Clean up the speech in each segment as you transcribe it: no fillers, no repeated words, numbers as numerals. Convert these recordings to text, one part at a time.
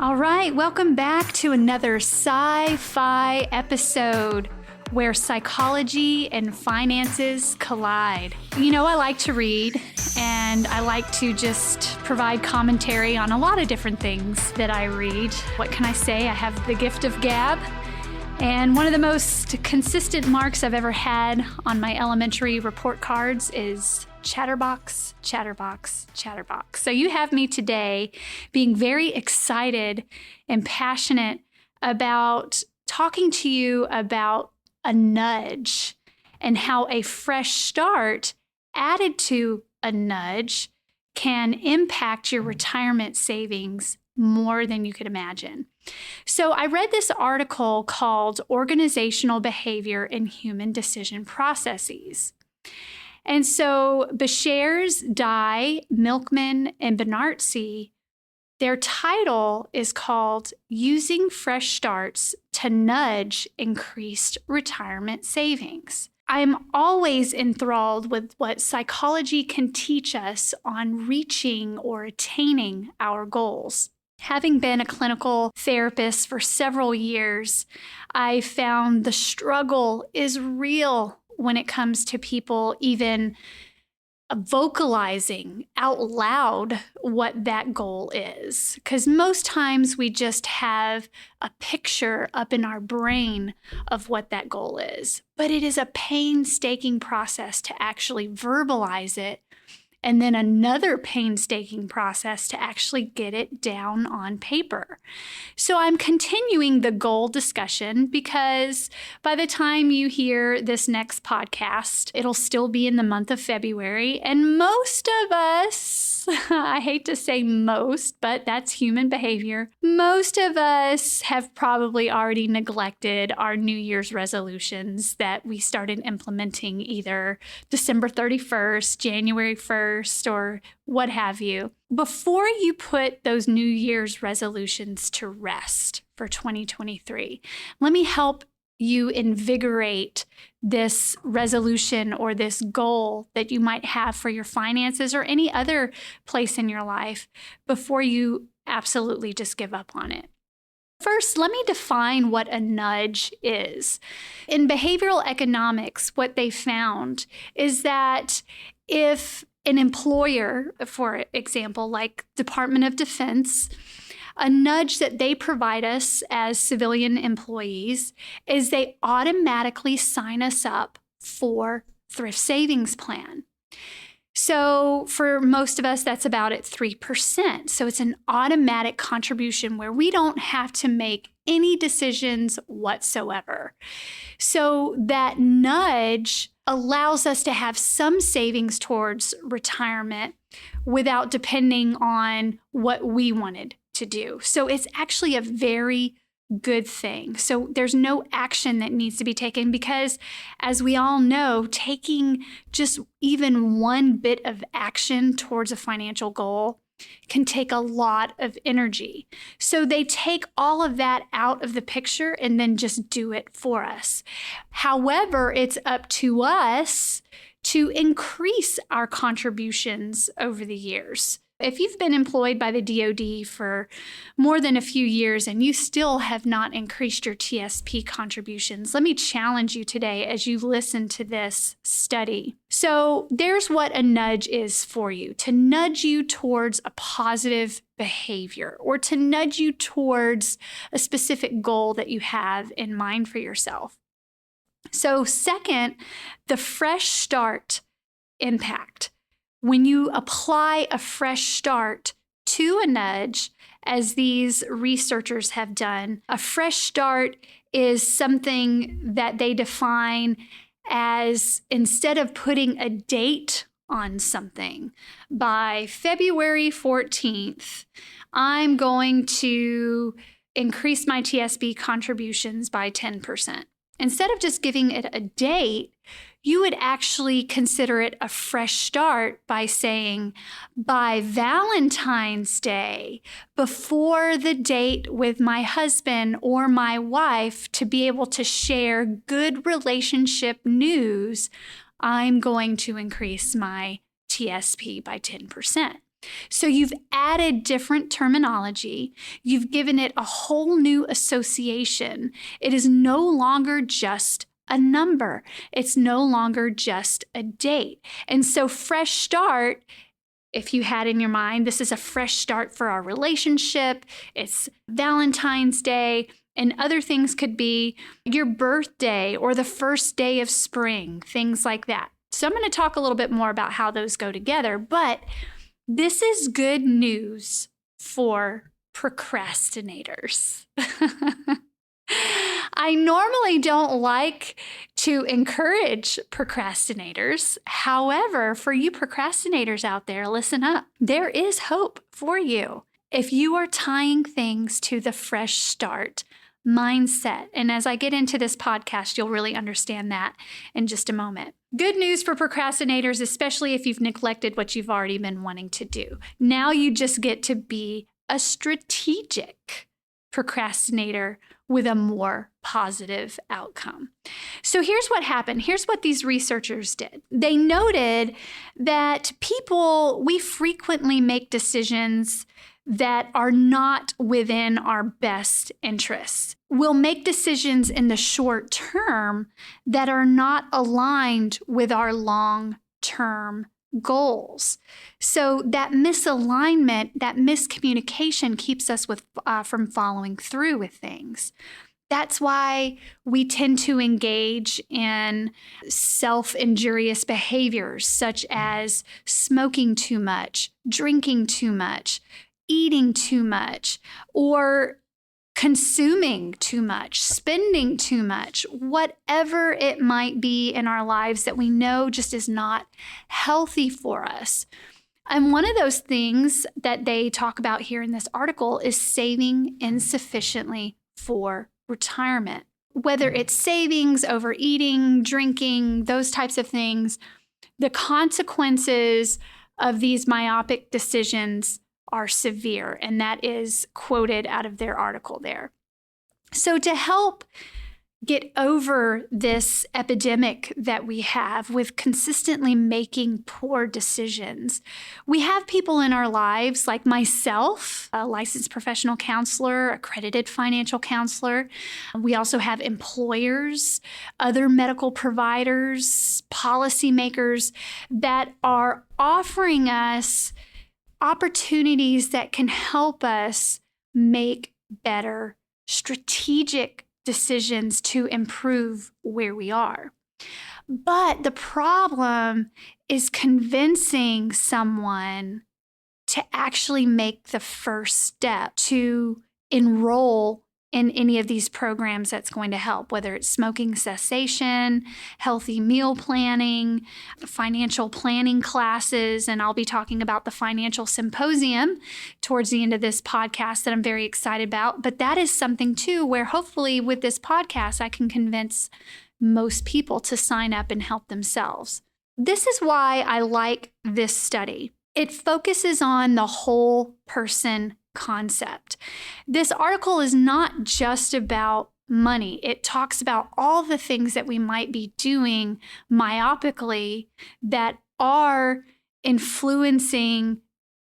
All right, welcome back to another sci-fi episode where psychology and finances collide. You know, I like to read and I like to just provide commentary on a lot of different things that I read. What can I say? I have the gift of gab. And one of the most consistent marks I've ever had on my elementary report cards is chatterbox, chatterbox, chatterbox. So you have me today being very excited and passionate about talking to you about a nudge and how a fresh start added to a nudge can impact your retirement savings more than you could imagine. So I read this article called Organizational Behavior in Human Decision Processes. And so Beshears, Dye, Milkman, and Benartzi, their title is called Using Fresh Starts to Nudge Increased Retirement Savings. I'm always enthralled with what psychology can teach us on reaching or attaining our goals. Having been a clinical therapist for several years, I found the struggle is real when it comes to people even vocalizing out loud what that goal is. Because most times we just have a picture up in our brain of what that goal is. But it is a painstaking process to actually verbalize it, and then another painstaking process to actually get it down on paper. So I'm continuing the goal discussion because by the time you hear this next podcast, it'll still be in the month of February. And most of us, I hate to say most, but that's human behavior. Most of us have probably already neglected our New Year's resolutions that we started implementing either December 31st, January 1st, or what have you. Before you put those New Year's resolutions to rest for 2023, let me help you invigorate this resolution or this goal that you might have for your finances or any other place in your life before you absolutely just give up on it. First, let me define what a nudge is. In behavioral economics, what they found is that if an employer, for example, like Department of Defense, a nudge that they provide us as civilian employees is they automatically sign us up for thrift savings plan. So for most of us, that's about at 3%. So it's an automatic contribution where we don't have to make any decisions whatsoever. So that nudge allows us to have some savings towards retirement without depending on what we wanted to do. So it's actually a very good thing. So there's no action that needs to be taken because, as we all know, taking just even one bit of action towards a financial goal can take a lot of energy. So they take all of that out of the picture and then just do it for us. However, it's up to us to increase our contributions over the years. If you've been employed by the DoD for more than a few years and you still have not increased your TSP contributions, let me challenge you today as you listen to this study. So there's what a nudge is for you, to nudge you towards a positive behavior or to nudge you towards a specific goal that you have in mind for yourself. So second, the fresh start impact. When you apply a fresh start to a nudge, as these researchers have done, a fresh start is something that they define as, instead of putting a date on something, by February 14th, I'm going to increase my TSP contributions by 10%. Instead of just giving it a date, you would actually consider it a fresh start by saying, by Valentine's Day, before the date with my husband or my wife to be able to share good relationship news, I'm going to increase my TSP by 10%. So you've added different terminology. You've given it a whole new association. It is no longer just a number. It's no longer just a date. And so fresh start, if you had in your mind, this is a fresh start for our relationship. It's Valentine's Day, and other things could be your birthday or the first day of spring, things like that. So I'm going to talk a little bit more about how those go together, but this is good news for procrastinators. I normally don't like to encourage procrastinators. However, for you procrastinators out there, listen up. There is hope for you if you are tying things to the fresh start mindset. And as I get into this podcast, you'll really understand that in just a moment. Good news for procrastinators, especially if you've neglected what you've already been wanting to do. Now you just get to be a strategic procrastinator with a more positive outcome. So here's what happened. Here's what these researchers did. They noted that we frequently make decisions that are not within our best interests. We'll make decisions in the short term that are not aligned with our long-term goals. So that misalignment, that miscommunication keeps us from following through with things. That's why we tend to engage in self-injurious behaviors such as smoking too much, drinking too much, eating too much, or consuming too much, spending too much, whatever it might be in our lives that we know just is not healthy for us. And one of those things that they talk about here in this article is saving insufficiently for retirement. Whether it's savings, overeating, drinking, those types of things, the consequences of these myopic decisions are severe, and that is quoted out of their article there. So to help get over this epidemic that we have with consistently making poor decisions, we have people in our lives like myself, a licensed professional counselor, accredited financial counselor. We also have employers, other medical providers, policymakers that are offering us opportunities that can help us make better strategic decisions to improve where we are. But the problem is convincing someone to actually make the first step to enroll in any of these programs that's going to help, whether it's smoking cessation, healthy meal planning, financial planning classes, and I'll be talking about the financial symposium towards the end of this podcast that I'm very excited about. But that is something too where hopefully with this podcast, I can convince most people to sign up and help themselves. This is why I like this study. It focuses on the whole person concept. This article is not just about money. It talks about all the things that we might be doing myopically that are influencing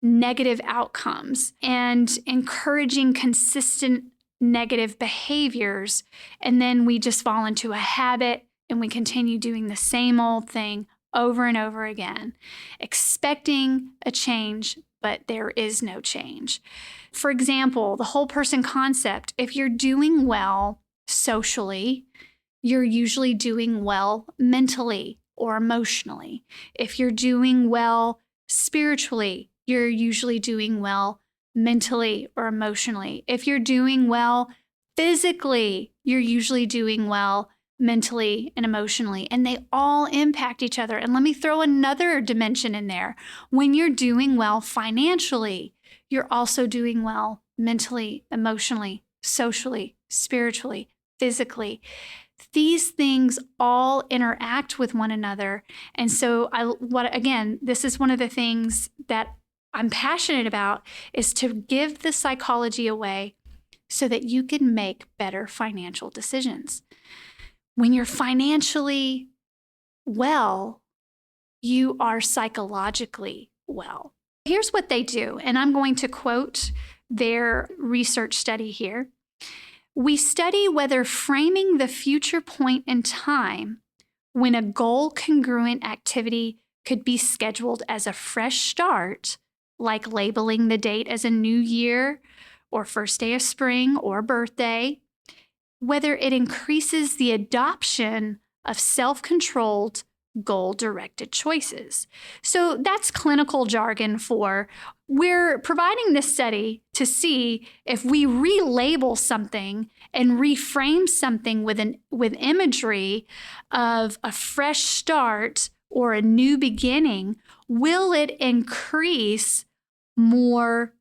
negative outcomes and encouraging consistent negative behaviors. And then we just fall into a habit and we continue doing the same old thing over and over again, expecting a change, but there is no change. For example, the whole person concept, if you're doing well socially, you're usually doing well mentally or emotionally. If you're doing well spiritually, you're usually doing well mentally or emotionally. If you're doing well physically, you're usually doing well mentally and emotionally, and they all impact each other. And let me throw another dimension in there. When you're doing well financially, you're also doing well mentally, emotionally, socially, spiritually, physically. These things all interact with one another. And so this is one of the things that I'm passionate about, is to give the psychology away so that you can make better financial decisions. When you're financially well, you are psychologically well. Here's what they do, and I'm going to quote their research study here. We study whether framing the future point in time when a goal congruent activity could be scheduled as a fresh start, like labeling the date as a new year or first day of spring or birthday, whether it increases the adoption of self-controlled, goal-directed choices. So that's clinical jargon for we're providing this study to see if we relabel something and reframe something with imagery of a fresh start or a new beginning, will it increase more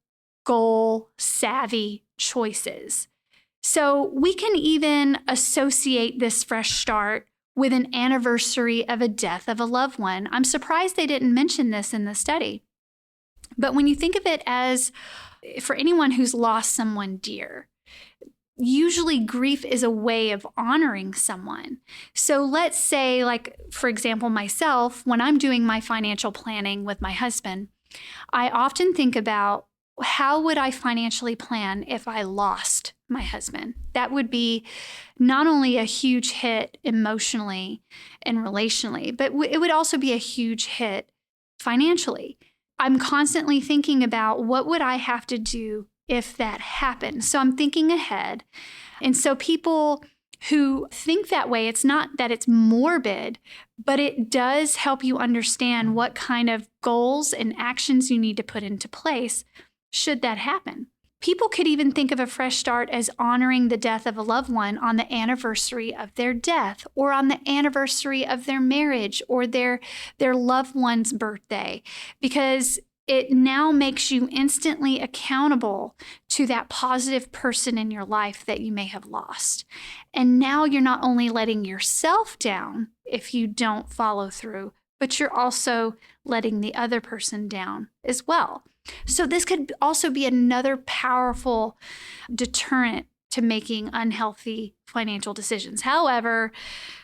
goal-savvy choices? So we can even associate this fresh start with an anniversary of a death of a loved one. I'm surprised they didn't mention this in the study. But when you think of it as, for anyone who's lost someone dear, usually grief is a way of honoring someone. So let's say, like, for example, myself, when I'm doing my financial planning with my husband, I often think about how would I financially plan if I lost my husband? That would be not only a huge hit emotionally and relationally, but it would also be a huge hit financially. I'm constantly thinking about what would I have to do if that happened. So I'm thinking ahead. And so people who think that way, it's not that it's morbid, but it does help you understand what kind of goals and actions you need to put into place should that happen. People could even think of a fresh start as honoring the death of a loved one on the anniversary of their death, or on the anniversary of their marriage, or their loved one's birthday, because it now makes you instantly accountable to that positive person in your life that you may have lost. And now you're not only letting yourself down if you don't follow through, but you're also letting the other person down as well. So this could also be another powerful deterrent to making unhealthy financial decisions. However,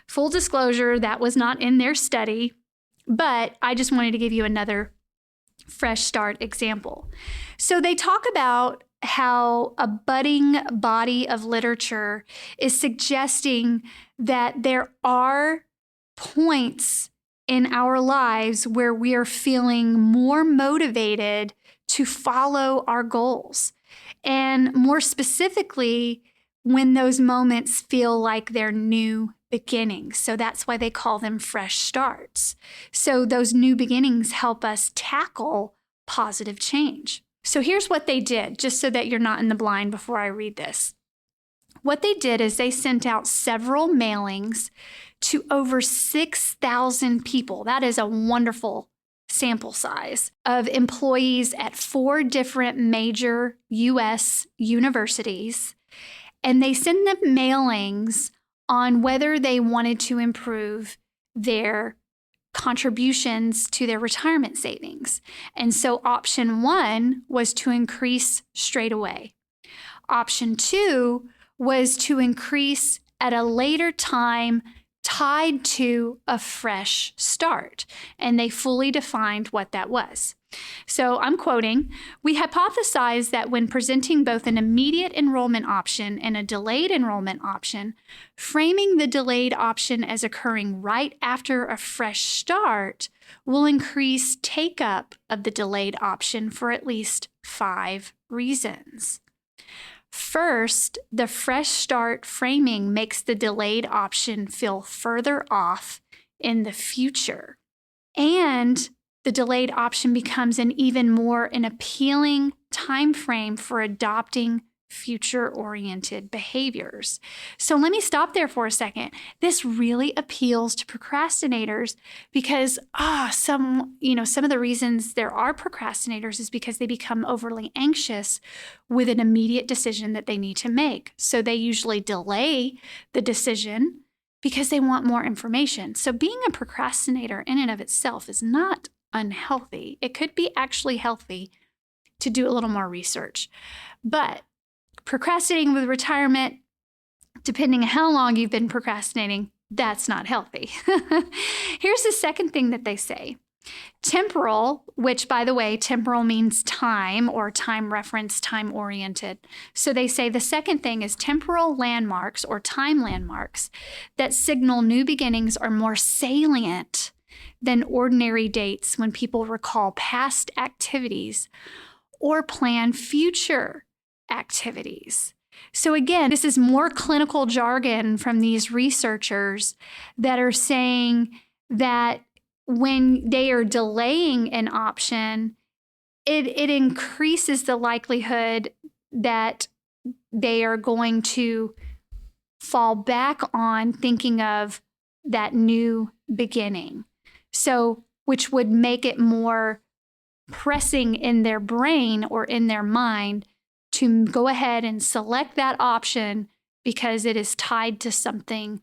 full disclosure, that was not in their study, but I just wanted to give you another fresh start example. So they talk about how a budding body of literature is suggesting that there are points in our lives where we are feeling more motivated to follow our goals. And more specifically, when those moments feel like they're new beginnings. So that's why they call them fresh starts. So those new beginnings help us tackle positive change. So here's what they did, just so that you're not in the blind before I read this. What they did is they sent out several mailings to over 6,000 people. That is a wonderful sample size of employees at 4 different major U.S. universities. And they sent them mailings on whether they wanted to improve their contributions to their retirement savings. And so option 1 was to increase straight away. Option 2 was to increase at a later time tied to a fresh start. And they fully defined what that was. So I'm quoting, "We hypothesize that when presenting both an immediate enrollment option and a delayed enrollment option, framing the delayed option as occurring right after a fresh start will increase take-up of the delayed option for at least 5 reasons. First, the fresh start framing makes the delayed option feel further off in the future. And the delayed option becomes an appealing time frame for adopting future-oriented behaviors." So let me stop there for a second. This really appeals to procrastinators because some of the reasons there are procrastinators is because they become overly anxious with an immediate decision that they need to make. So they usually delay the decision because they want more information. So being a procrastinator in and of itself is not unhealthy. It could be actually healthy to do a little more research. But procrastinating with retirement, depending on how long you've been procrastinating, that's not healthy. Here's the second thing that they say. Temporal, which by the way, temporal means time or time reference, time oriented. So they say the second thing is temporal landmarks or time landmarks that signal new beginnings are more salient than ordinary dates when people recall past activities or plan future activities. So again, this is more clinical jargon from these researchers that are saying that when they are delaying an option, it increases the likelihood that they are going to fall back on thinking of that new beginning. So, which would make it more pressing in their brain or in their mind to go ahead and select that option because it is tied to something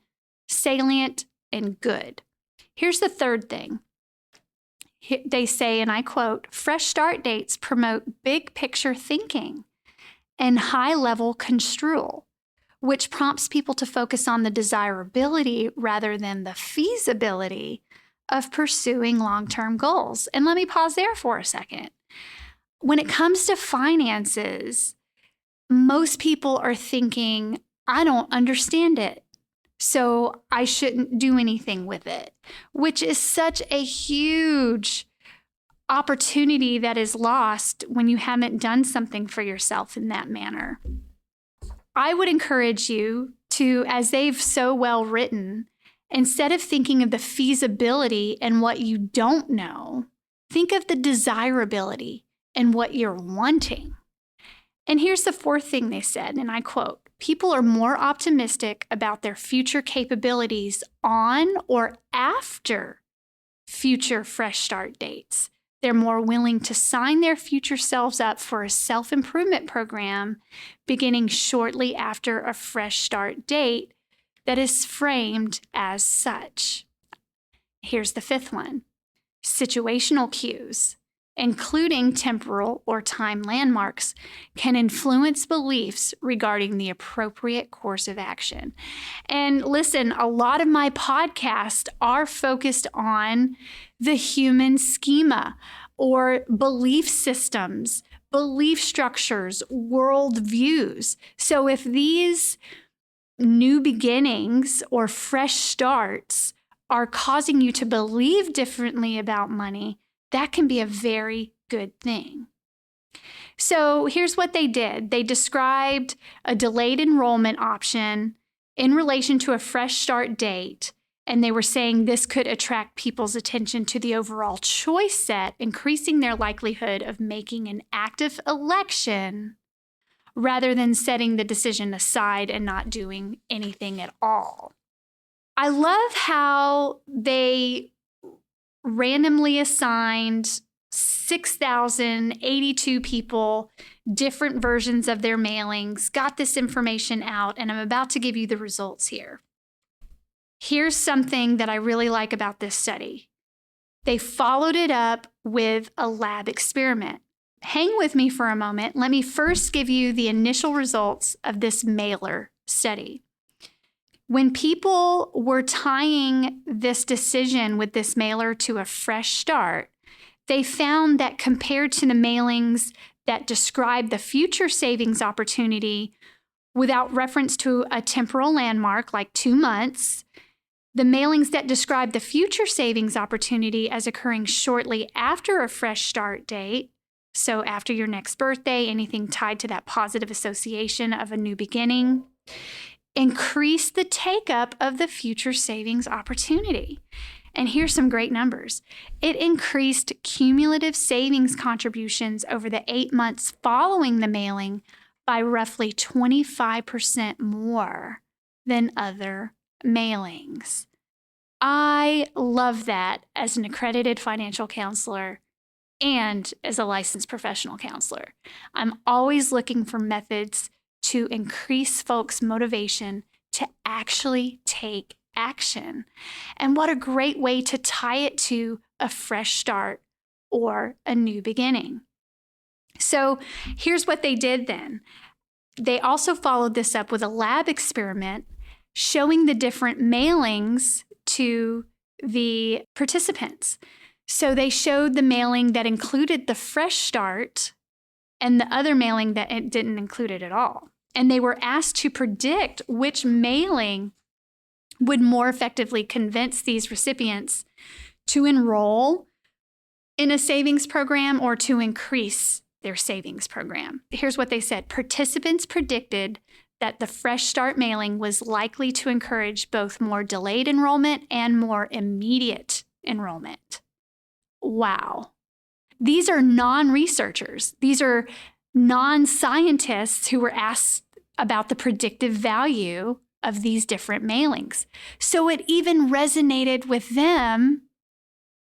salient and good. Here's the third thing. They say, and I quote, fresh start dates promote big picture thinking and high-level construal, which prompts people to focus on the desirability rather than the feasibility of pursuing long-term goals. And let me pause there for a second. When it comes to finances, most people are thinking, I don't understand it, so I shouldn't do anything with it, which is such a huge opportunity that is lost when you haven't done something for yourself in that manner. I would encourage you to, as they've so well written, instead of thinking of the feasibility and what you don't know, think of the desirability and what you're wanting. And here's the fourth thing they said, and I quote, people are more optimistic about their future capabilities on or after future fresh start dates. They're more willing to sign their future selves up for a self-improvement program beginning shortly after a fresh start date that is framed as such. Here's the fifth one. Situational cues, including temporal or time landmarks, can influence beliefs regarding the appropriate course of action. And listen, a lot of my podcasts are focused on the human schema or belief systems, belief structures, world views. So if these new beginnings or fresh starts are causing you to believe differently about money, that can be a very good thing. So here's what they did. They described a delayed enrollment option in relation to a fresh start date, and they were saying this could attract people's attention to the overall choice set, increasing their likelihood of making an active election rather than setting the decision aside and not doing anything at all. I love how they randomly assigned 6,082 people different versions of their mailings, got this information out, and I'm about to give you the results here. Here's something that I really like about this study. They followed it up with a lab experiment. Hang with me for a moment. Let me first give you the initial results of this mailer study. When people were tying this decision with this mailer to a fresh start, they found that compared to the mailings that describe the future savings opportunity without reference to a temporal landmark like 2 months, the mailings that describe the future savings opportunity as occurring shortly after a fresh start date, so after your next birthday, anything tied to that positive association of a new beginning, increase the take-up of the future savings opportunity. And here's some great numbers. It increased cumulative savings contributions over the 8 months following the mailing by roughly 25% more than other mailings. I love that as an accredited financial counselor and as a licensed professional counselor. I'm always looking for methods to increase folks' motivation to actually take action. And what a great way to tie it to a fresh start or a new beginning. So here's what they did then. They also followed this up with a lab experiment showing the different mailings to the participants. So they showed the mailing that included the Fresh Start and the other mailing that it didn't include it at all. And they were asked to predict which mailing would more effectively convince these recipients to enroll in a savings program or to increase their savings program. Here's what they said. Participants predicted that the Fresh Start mailing was likely to encourage both more delayed enrollment and more immediate enrollment. Wow. These are non-researchers. These are non-scientists who were asked about the predictive value of these different mailings. So it even resonated with them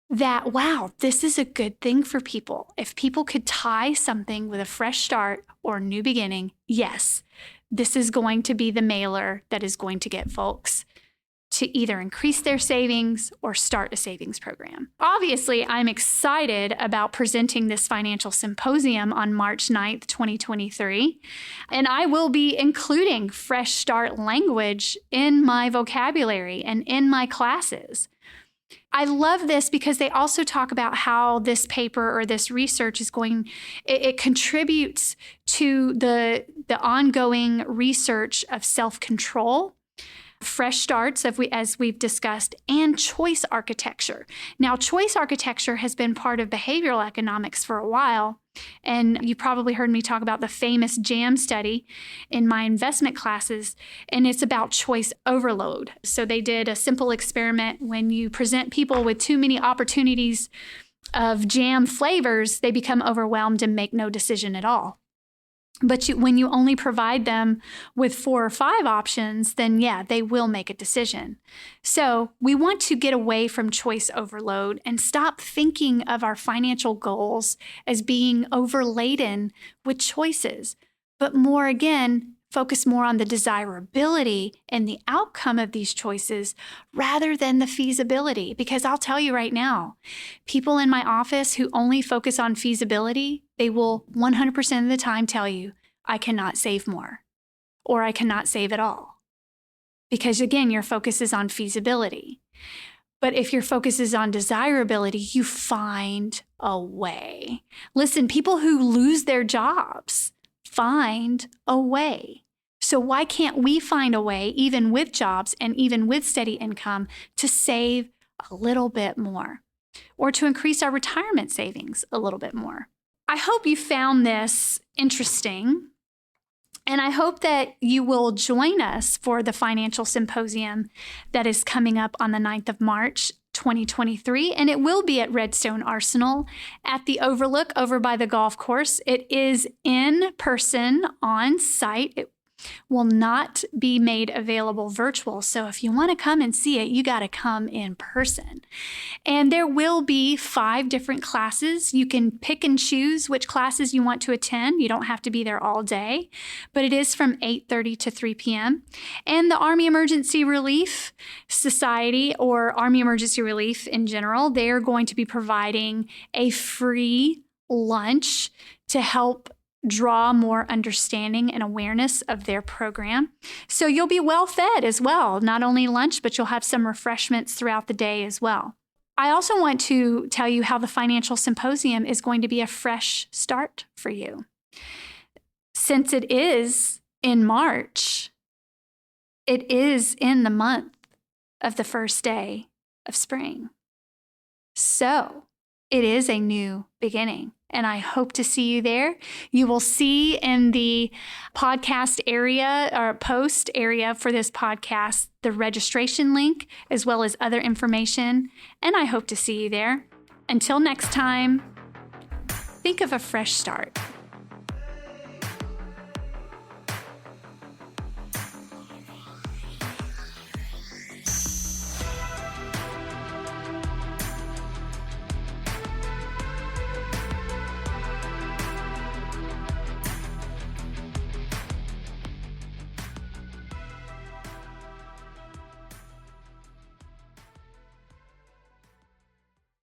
that, wow, this is a good thing for people. If people could tie something with a fresh start or new beginning, yes, this is going to be the mailer that is going to get folks to either increase their savings or start a savings program. Obviously, I'm excited about presenting this financial symposium on March 9th, 2023, and I will be including Fresh Start language in my vocabulary and in my classes. I love this because they also talk about how this paper or this research is it contributes to the ongoing research of self-control, fresh starts, as we've discussed, and choice architecture. Now, choice architecture has been part of behavioral economics for a while, and you probably heard me talk about the famous JAM study in my investment classes, and it's about choice overload. So they did a simple experiment. When you present people with too many opportunities of jam flavors, they become overwhelmed and make no decision at all. But when you only provide them with 4 or 5 options, then yeah, they will make a decision. So we want to get away from choice overload and stop thinking of our financial goals as being overladen with choices, but more, again, focus more on the desirability and the outcome of these choices rather than the feasibility. Because I'll tell you right now, people in my office who only focus on feasibility, they will 100% of the time tell you, I cannot save more, or I cannot save at all. Because again, your focus is on feasibility. But if your focus is on desirability, you find a way. Listen, people who lose their jobs find a way. So why can't we find a way, even with jobs and even with steady income, to save a little bit more or to increase our retirement savings a little bit more? I hope you found this interesting, and I hope that you will join us for the financial symposium that is coming up on the 9th of March, 2023, and it will be at Redstone Arsenal at the Overlook over by the golf course. It is in person on site. It will not be made available virtual. So if you want to come and see it, you got to come in person. And there will be 5 different classes. You can pick and choose which classes you want to attend. You don't have to be there all day, but it is from 8:30 to 3 p.m. And the Army Emergency Relief Society, or Army Emergency Relief in general, they are going to be providing a free lunch to help draw more understanding and awareness of their program. So you'll be well fed as well, not only lunch, but you'll have some refreshments throughout the day as well. I also want to tell you how the Financial Symposium is going to be a fresh start for you. Since it is in March, it is in the month of the first day of spring. So it is a new beginning, and I hope to see you there. You will see in the podcast area or post area for this podcast the registration link as well as other information, and I hope to see you there. Until next time, think of a fresh start.